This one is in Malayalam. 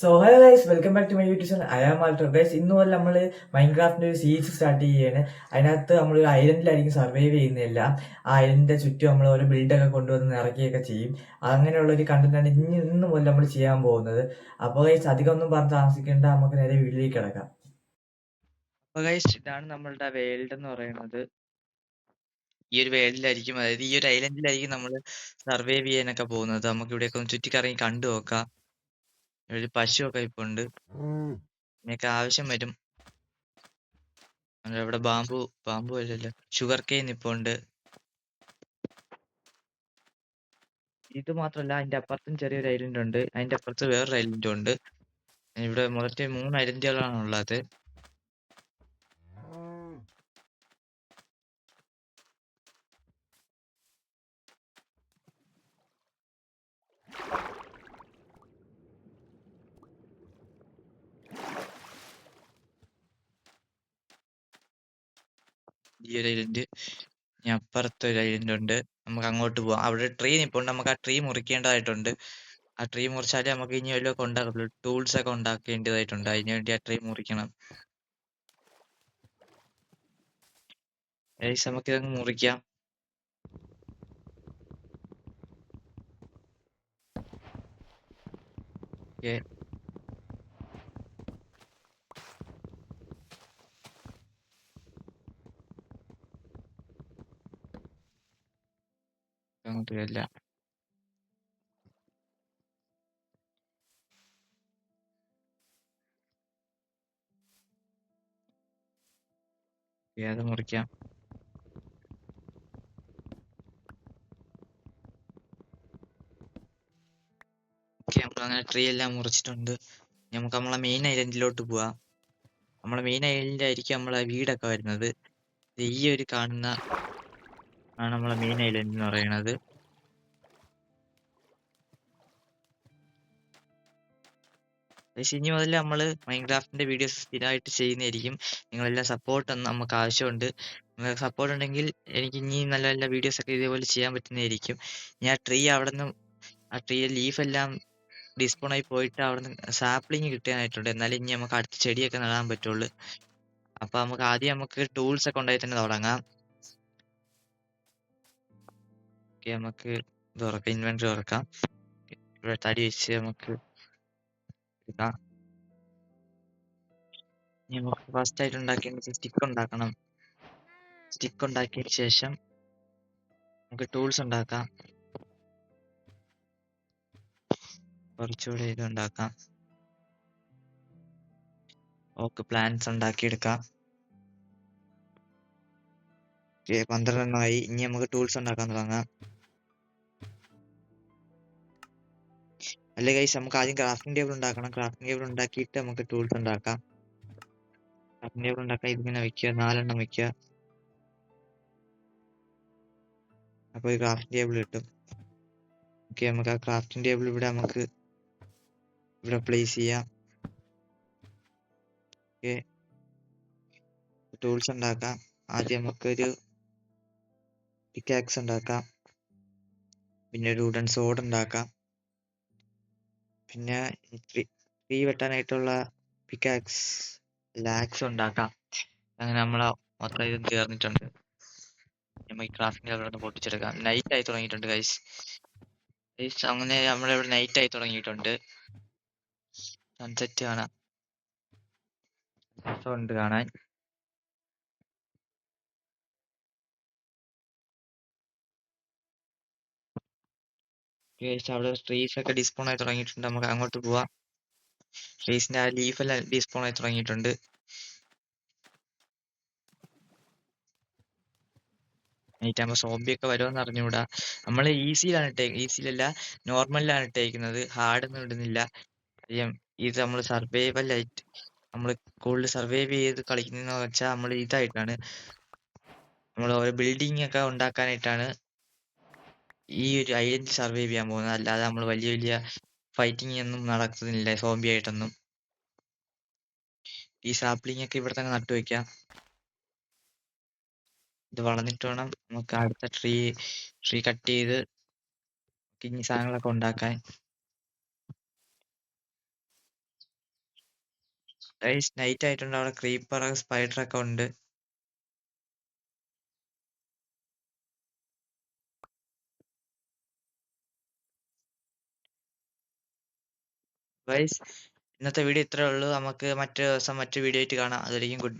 So hello guys, welcome back to my YouTube channel. I am Alto guys. ഇന്ന് പോലെ നമ്മൾ മൈൻക്രാഫ്റ്റിന്റെ ഒരു സീരീസ് സ്റ്റാർട്ട് ചെയ്യുകയാണ്. അതിനകത്ത് നമ്മൾ ഒരു ഐലൻഡിലായിരിക്കും സർവൈവ് ചെയ്യുന്നില്ല. ആ ഐലൻഡിന്റെ ചുറ്റും നമ്മൾ ഒരു ബിൽഡൊക്കെ കൊണ്ടുവന്ന് ഇറക്കിയൊക്കെ ചെയ്യും. അങ്ങനെയുള്ള ഒരു കണ്ടന്റാണ് ഇന്ന് മുതൽ നമ്മൾ ചെയ്യാൻ പോകുന്നത്. അപ്പോൾ ഗൈസ്, അധികം ഒന്നും പറഞ്ഞ് താമസിക്കേണ്ട, നമുക്ക് നേരെ വീട്ടിലേക്ക് കിടക്കാം. അപ്പൊ ഗൈസ്, ഇതാണ് നമ്മളുടെ വേൾഡ് എന്ന് പറയുന്നത്. ഈ ഒരു വേൾഡിലായിരിക്കും, അതായത് ഈ ഒരു ഐലൻഡിലായിരിക്കും നമ്മൾ സർവൈവ് ചെയ്യാനൊക്കെ പോകുന്നത്. നമുക്ക് ഇവിടെയൊക്കെ ഒന്ന് ചുറ്റിക്കറങ്ങി കണ്ടു നോക്കാം. ഒരു പശുവൊക്കെ ഇപ്പൊ ഉണ്ട്, ഇതിനൊക്കെ ആവശ്യം വരും. ഇവിടെ ബാമ്പു അല്ലല്ലോ, ഷുഗർ കെയിൻ ഇപ്പൊ ഉണ്ട്. ഇത് മാത്രമല്ല, അതിന്റെ അപ്പുറത്തും ചെറിയൊരു ഐലൻഡ് ഉണ്ട്, അതിന്റെ അപ്പുറത്ത് വേറൊരു ഐലൻഡും ഉണ്ട്. ഇവിടെ മൊത്തം 3 ഐലൻഡുകളാണ് ഉള്ളത്. ഈ ഒരു ഐലൻഡ്, ഇനി അപ്പുറത്ത് ഒരു ഐലൻഡ് ഉണ്ട്. നമുക്ക് അങ്ങോട്ട് പോവാം. അവിടെ ട്രീ നിപ്പുണ്ട്, നമുക്ക് ആ ട്രീ മുറിക്കേണ്ടതായിട്ടുണ്ട്. ആ ട്രീ മുറിച്ചാലേ നമുക്ക് ഇനി വല്ലതൊക്കെ ഉണ്ടാക്കത്തുള്ളൂ. ടൂൾസ് ഒക്കെ ഉണ്ടാക്കേണ്ടതായിട്ടുണ്ട്, അതിനു വേണ്ടി ആ ട്രീ മുറിക്കണം. ഗൈസ്, നമുക്ക് ഇതങ്ങ് മുറിക്കാം. ഓക്കെ, അങ്ങോട്ട് വരില്ല. അത് മുറിക്കാം. ഓക്കെ, നമ്മൾ അങ്ങനെ ട്രീ എല്ലാം മുറിച്ചിട്ടുണ്ട്. നമുക്ക് നമ്മളെ മെയിൻ ഐലൻഡിലോട്ട് പോവാം. നമ്മളെ മെയിൻ ഐലൻഡിലായിരിക്കും നമ്മളെ വീടൊക്കെ വരുന്നത്. ഈ ഒരു കാണുന്ന ആണ് നമ്മളെ മെയിൻ ഐലൻഡ് എന്ന് പറയുന്നത്. പക്ഷെ ഇനി മുതൽ നമ്മൾ മൈൻക്രാഫ്റ്റിന്റെ വീഡിയോസ് സ്ഥിരമായിട്ട് ചെയ്യുന്നതായിരിക്കും. നിങ്ങളെല്ലാം സപ്പോർട്ട് നമുക്ക് ആവശ്യമുണ്ട്. നിങ്ങൾക്ക് സപ്പോർട്ട് ഉണ്ടെങ്കിൽ എനിക്ക് ഇനി നല്ല നല്ല വീഡിയോസ് ഒക്കെ ഇതേപോലെ ചെയ്യാൻ പറ്റുന്നതായിരിക്കും. ഞാൻ ആ ട്രീ ലീഫ് എല്ലാം ഡിസ്പോൺ ആയി പോയിട്ട് അവിടുന്ന് സാപ്ലിങ് കിട്ടാനായിട്ടുണ്ട്. എന്നാലും ഇനി നമുക്ക് അടുത്ത ചെടിയൊക്കെ നടാൻ പറ്റുള്ളൂ. അപ്പൊ നമുക്ക് ടൂൾസ് ഒക്കെ ഉണ്ടായി തന്നെ തുടങ്ങാം. ഓക്കെ, നമുക്ക് തുറക്കാം, ഇൻവെന്ററി തുറക്കാം. ഇവിടെ തടി വെച്ച് നമുക്ക് എടുക്കാം. ഇനി നമുക്ക് ഫസ്റ്റ് ആയിട്ട് ഉണ്ടാക്കേണ്ടത് സ്റ്റിക്ക് ഉണ്ടാക്കണം. സ്റ്റിക്ക് ഉണ്ടാക്കിയതിന് ശേഷം നമുക്ക് ടൂൾസ് ഉണ്ടാക്കാം. കുറച്ചുകൂടെ ഇത് ഉണ്ടാക്കാം. ഓക്കെ, പ്ലാന്റ്സ് ഉണ്ടാക്കിയെടുക്കാം. ഓക്കെ, 12 എണ്ണമായി. ഇനി നമുക്ക് ടൂൾസ് ഉണ്ടാക്കാൻ തുടങ്ങാം. അല്ലെ ഗൈസ്, നമുക്ക് ആദ്യം ക്രാഫ്റ്റിംഗ് ടേബിൾ ഉണ്ടാക്കണം. ക്രാഫ്റ്റിംഗ് ടേബിൾ ഉണ്ടാക്കിയിട്ട് നമുക്ക് ടൂൾസ് ഉണ്ടാക്കാം. ക്രാഫ്റ്റിംഗ് ടേബിൾ ഉണ്ടാക്കാൻ ഇതിങ്ങനെ വെക്കുക, 4 എണ്ണം വെക്കുക. അപ്പോൾ ഒരു ക്രാഫ്റ്റിംഗ് ടേബിൾ കിട്ടും. ഓക്കെ, നമുക്ക് ആ ക്രാഫ്റ്റിംഗ് ടേബിൾ ഇവിടെ പ്ലേസ് ചെയ്യാം. ഓക്കെ, ടൂൾസ് ഉണ്ടാക്കാം. ആദ്യം നമുക്കൊരു പിക്കാക്സ് ഉണ്ടാക്കാം, പിന്നെ ഒരു വുഡൻ സോഡ് ഉണ്ടാക്കാം, പിന്നെ ട്രീ വെട്ടാനായിട്ടുള്ള പിക്കാക്സ് ലാക്സ് ഉണ്ടാക്കാം. അങ്ങനെ നമ്മളെ മൊത്തം ഇത് തീർന്നിട്ടുണ്ട്. നമുക്ക് ക്രാഫ്റ്റിംഗ് ടേബിൾ ഒന്ന് പൊട്ടിച്ചെടുക്കാം. നൈറ്റ് ആയി തുടങ്ങിയിട്ടുണ്ട് ഗൈസ്. അങ്ങനെ നമ്മളിവിടെ നൈറ്റ് ആയി തുടങ്ങിയിട്ടുണ്ട്. സൺസെറ്റ് കാണാം, രസമുണ്ട് കാണാൻ. അവിടെ ട്രീസ് ഒക്കെ ഡിസ്പോൺ ആയി തുടങ്ങിയിട്ടുണ്ട്, നമുക്ക് അങ്ങോട്ട് പോവാം. ട്രീസിന്റെ ആ ലീഫ് എല്ലാം ഡിസ്പോൺ ആയി തുടങ്ങിയിട്ടുണ്ട്. നൈറ്റ് ആകുമ്പോൾ സോംബി ഒക്കെ വരുമെന്ന് അറിഞ്ഞുകൂടാ. നമ്മൾ ഈസിയിലല്ല, നോർമലിലാണ് ഇട്ടേക്കുന്നത്. ഹാർഡൊന്നും ഇടുന്നില്ല. ഇത് നമ്മൾ സർവൈവൽ ആയിട്ട്, നമ്മൾ കൂടുതൽ സർവൈവ് ചെയ്ത് കളിക്കുന്നതെന്ന് വെച്ചാൽ നമ്മൾ ഇതായിട്ടാണ്, നമ്മൾ ഓരോ ബിൽഡിംഗ് ഒക്കെ ഉണ്ടാക്കാനായിട്ടാണ് ഈ ഒരു ഐലൻഡ് സർവൈവ് ചെയ്യാൻ പോകുന്നത്. അല്ലാതെ നമ്മൾ വലിയ വലിയ ഫൈറ്റിംഗ് ഒന്നും നടക്കുന്നില്ല സോംബി ആയിട്ടൊന്നും. ഈ സാപ്ലിംഗ് ഒക്കെ ഇവിടെ തന്നെ നട്ടുവെക്കാം. ഇത് വളർന്നിട്ട് വേണം നമുക്ക് അടുത്ത ട്രീ കട്ട് ചെയ്ത് ഇനി സാധനങ്ങളൊക്കെ ഉണ്ടാക്കാൻ. ഗൈസ് നൈറ്റ് ആയിട്ടുണ്ട്, അവിടെ ക്രീപ്പർ സ്പൈഡർ ഒക്കെ ഉണ്ട്. ഗൈസ് ഇന്നത്തെ വീഡിയോ ഇത്രേ ഉള്ളൂ. നമുക്ക് മറ്റു ദിവസം മറ്റു വീഡിയോ ആയിട്ട് കാണാം. അതുവരെയും ഗുഡ്